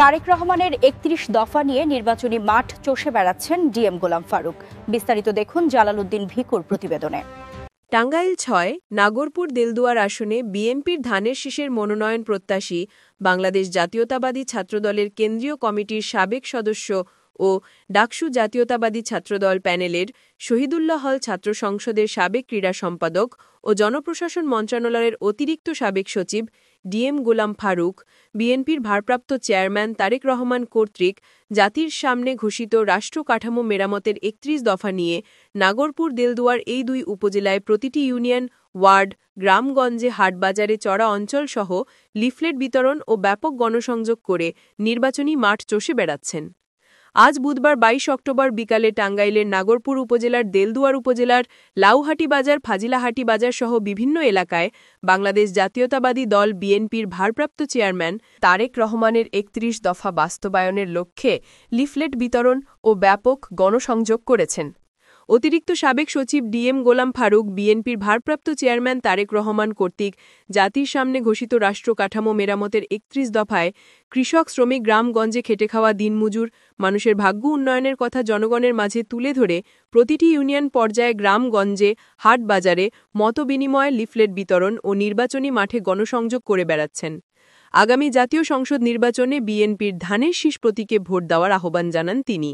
তারেক রহমানের ৩১ দফা নিয়ে নির্বাচনী মাঠ চষে বেড়াচ্ছেন ডিএম গোলাম ফারুক। বিস্তারিত দেখুন জালালউদ্দিন ভিকুর প্রতিবেদনে। টাঙ্গাইল ৬ নাগরপুর দেলদুয়ার আসনে বিএনপির ধানের শীষের মনোনয়ন প্রত্যাশী বাংলাদেশ জাতীয়তাবাদী ছাত্রদলের কেন্দ্রীয় কমিটির সাবেক সদস্য ও ডাকসু জাতীয়তাবাদী ছাত্রদল প্যানেলের শহীদুল্লাহ হল ছাত্র সংসদের সাবেক ক্রীড়া সম্পাদক ও জনপ্রশাসন মন্ত্রণালয়ের অতিরিক্ত সাবেক সচিব ডিএম গোলাম ফারুক বিএনপির ভারপ্রাপ্ত চেয়ারম্যান তারেক রহমান কর্তৃক জাতির সামনে ঘোষিত রাষ্ট্র কাঠামো মেরামতের ৩১ দফা নিয়ে নাগরপুর দেলদুয়ার এই দুই উপজেলায় প্রতিটি ইউনিয়ন, ওয়ার্ড, গ্রামগঞ্জে, হাটবাজারে, চড়া অঞ্চলসহ লিফলেট বিতরণ ও ব্যাপক গণসংযোগ করে নির্বাচনী মাঠ চষে বেড়াচ্ছেন। আজ বুধবার ২২ অক্টোবর বিকালে টাঙ্গাইলের নাগরপুর উপজেলার দেলদুয়ার উপজেলার লাউহাটি বাজার, ফাজিলাহাটি বাজার সহ বিভিন্ন এলাকায় বাংলাদেশ জাতীয়তাবাদী দল বিএনপির ভারপ্রাপ্ত চেয়ারম্যান তারেক রহমানের ৩১ দফা বাস্তবায়নের লক্ষ্যে লিফলেট বিতরণ ও ব্যাপক গণসংযোগ করেছেন। অতিরিক্ত সাবেক সচিব ডিএম গোলাম ফারুক বিএনপির ভারপ্রাপ্ত চেয়ারম্যান তারেক রহমান কর্তৃক জাতির সামনে ঘোষিত রাষ্ট্র কাঠামো মেরামতের ৩১ দফায় কৃষক, শ্রমিক, গ্রামগঞ্জে খেটে খাওয়া দিনমজুর মানুষের ভাগ্য উন্নয়নের কথা জনগণের মাঝে তুলে ধরে প্রতিটি ইউনিয়ন পর্যায়ে, গ্রামগঞ্জে, হাট বাজারে মতবিনিময়, লিফলেট বিতরণ ও নির্বাচনী মাঠে গণসংযোগ করে বেড়াচ্ছেন। আগামী জাতীয় সংসদ নির্বাচনে বিএনপির ধানের শীষ প্রতীকে ভোট দেওয়ার আহ্বান জানান তিনি।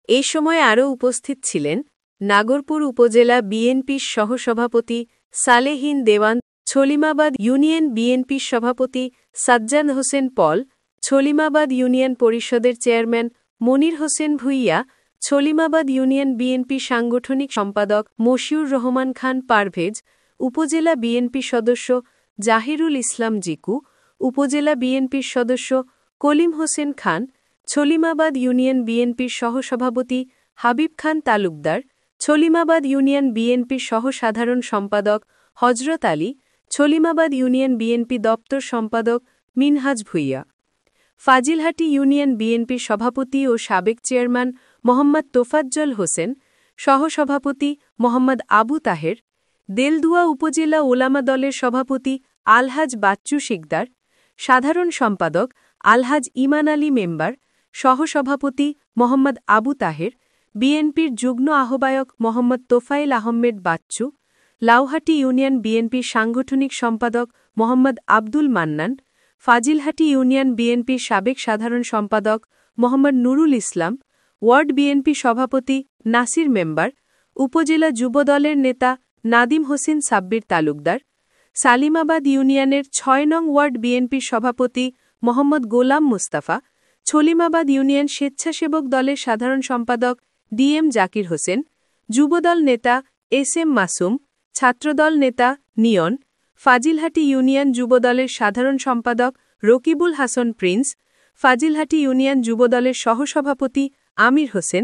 এই সময় আরও উপস্থিত ছিলেন নাগরপুর উপজেলা বিএনপির সহসভাপতি সালেহীন দেওয়ান, ছলিমাবাদ ইউনিয়ন বিএনপির সভাপতি সাজ্জাদ হোসেন পল, ছলিমাবাদ ইউনিয়ন পরিষদের chairman Monir Hossain Bhuiyan, ছলিমাবাদ union BNP সাংগঠনিক সম্পাদক মশিউর রহমান খান পারভেজ, উপজেলা বিএনপি সদস্য জাহিরুল ইসলাম জিকু, উপজেলা বিএনপির সদস্য কলিম হোসেন খান, ছলিমাবাদ ইউনিয়ন বিএনপির সহসভাপতি হাবিব খান তালুকদার, ছলিমাবাদ ইউনিয়ন বিএনপির সহসাধারণ সম্পাদক হজরত আলী, ছলিমাবাদ ইউনিয়ন বিএনপি দপ্তর সম্পাদক মিনহাজ ভূঁইয়া, ফাজিলহাটি ইউনিয়ন বিএনপির সভাপতি ও সাবেক চেয়ারম্যান মোহাম্মদ তোফাজ্জল হোসেন, সহসভাপতি মোহাম্মদ আবু তাহের, দেলদুয়া উপজেলা ওলামা দলের সভাপতি আলহাজ বাচ্চু শিকদার, সাধারণ সম্পাদক আলহাজ ইমান আলী মেম্বার, সহসভাপতি মোহাম্মদ আবু তাহের, বিএনপির যুগ্ম আহ্বায়ক মোহাম্মদ তোফায়েল আহমেদ বাচ্চু, লাউহাটি ইউনিয়ন বিএনপির সাংগঠনিক সম্পাদক মোহাম্মদ আব্দুল মান্নান, ফাজিলহাটি ইউনিয়ন বিএনপির সাবেক সাধারণ সম্পাদক মোহাম্মদ নুরুল ইসলাম, ওয়ার্ড বিএনপি সভাপতি নাসির মেম্বার, উপজেলা যুবদলের নেতা নাদিম হোসেন সাব্বির তালুকদার, সালিমাবাদ ইউনিয়নের ৬ নং ওয়ার্ড বিএনপির সভাপতি মোহাম্মদ গোলাম মুস্তাফা, ছলিমাবাদ ইউনিয়ন স্বেচ্ছাসেবক দলের সাধারণ সম্পাদক ডিএম জাকির হোসেন, যুবদল নেতা এসএম মাসুম, ছাত্রদল নেতা নিয়ন, ফাজিলহাটি ইউনিয়ন যুবদলের সাধারণ সম্পাদক রকিবুল হাসান প্রিন্স, ফাজিলহাটি ইউনিয়ন যুবদলের সহসভাপতি আমির হোসেন,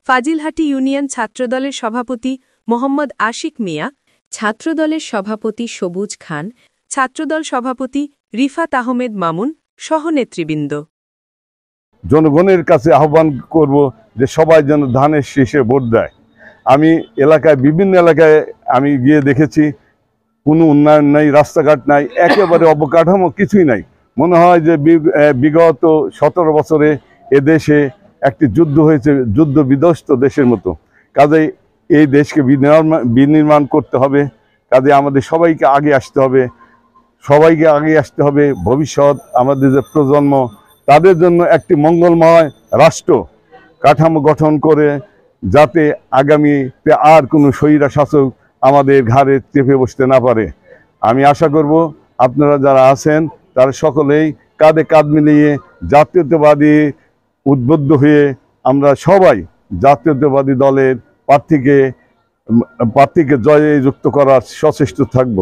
ফাজিলহাটি ইউনিয়ন ছাত্রদলের সভাপতি মোহাম্মদ আশিক মিয়া, ছাত্রদলের সভাপতি সবুজ খান, ছাত্রদল সভাপতি রিফাত আহমেদ মামুন সহ নেতৃবৃন্দ। জনগণের কাছে আহ্বান করব যে সবাই যেন ধানের শীষে ভোট দেয়। আমি বিভিন্ন এলাকায় আমি গিয়ে দেখেছি কোনো উন্নয়ন নাই, রাস্তাঘাট নাই, একেবারে অবকাঠামো কিছুই নাই। মনে হয় যে বিগত ১৭ বছরে এদেশে একটি যুদ্ধ হয়েছে, যুদ্ধ বিধ্বস্ত দেশের মতো। কাজেই এই দেশকে বিনির্মাণ করতে হবে। কাজে আমাদের সবাইকে আগে আসতে হবে। ভবিষ্যৎ আমাদের যে প্রজন্ম, তাদের জন্য একটি মঙ্গলময় রাষ্ট্র কাঠামো গঠন করে, যাতে আগামীতে আর কোনো স্বৈরা শাসক আমাদের ঘাড়ে চেপে বসতে না পারে। আমি আশা করব আপনারা যারা আছেন তারা সকলেই কাঁধে কাঁধ মিলিয়ে জাতীয়তাবাদী উদ্বুদ্ধ হয়ে আমরা সবাই জাতীয়তাবাদী দলের প্রার্থীকে জয়যুক্ত করার সচেষ্ট থাকব।